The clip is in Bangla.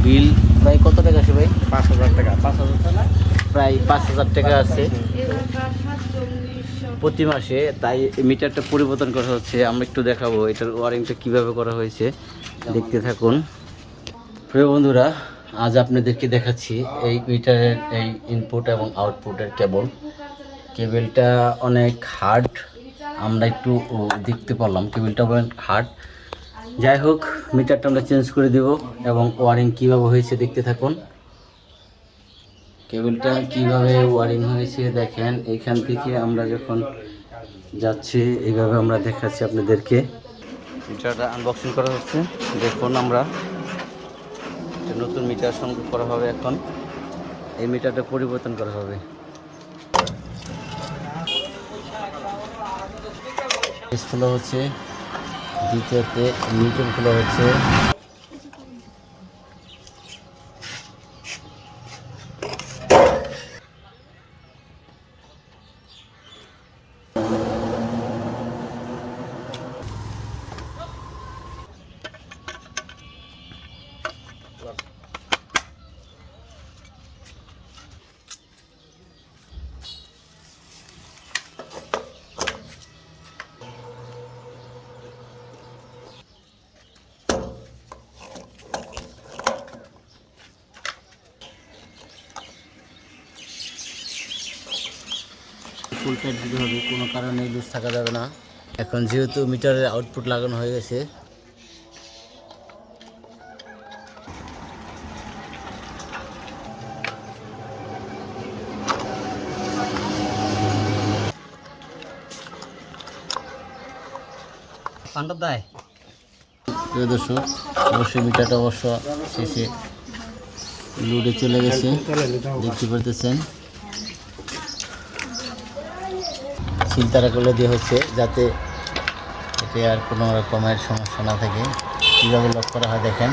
বিল প্রায় কত টাকা আছে ভাই? 5,000 টাকা। 5,000 টাকা প্রায় 5,000 টাকা আছে প্রতি মাসে। তাই মিটারটা পরিবর্তন করা হচ্ছে। আমরা একটু দেখাবো এটার ওয়ারিংটা কিভাবে করা হয়েছে, দেখতে থাকুন। প্রিয় বন্ধুরা, আজ আপনাদেরকে দেখাচ্ছি এই মিটারের এই ইনপুট এবং আউটপুটের কেবলটা অনেক হার্ড। আমরা একটু দেখতে পারলাম কেবলটা অনেক হার্ড। যাই হোক, মিটারটা আমরা চেঞ্জ করে দেব এবং ওয়ারিং কিভাবে হয়েছে দেখতে থাকুন। কেবলটা কিভাবে ওয়ারিং হয়েছে দেখেন। এইখান থেকে আমরা যখন যাচ্ছি এইভাবে আমরা দেখাচ্ছি আপনাদেরকে। মিটারটা আনবক্সিং করা হচ্ছে, দেখুন। আমরা নতুন মিটার সংযোগ করা হবে। এখন এই মিটারটা পরিবর্তন করা হবে। খোলা হচ্ছে, দ্বিতীয়তে মিটার খোলা হচ্ছে। ফুল টাইট দিতে হবে, কোনো কারণে লুজ থাকা যাবে না। এখন যেহেতু মিটারের আউটপুট লাগানো হয়ে গেছে, প্রিয় দর্শক, অবশ্যই মিটারটা অবশ্য শেষে লোডে চলে গেছে, দেখতে পারতেছেন। চিন্তাটা করলে দিয়ে হচ্ছে যাতে এতে আর কোনো রকমের সমস্যা না থাকে। কীভাবে লক করা হয় দেখেন।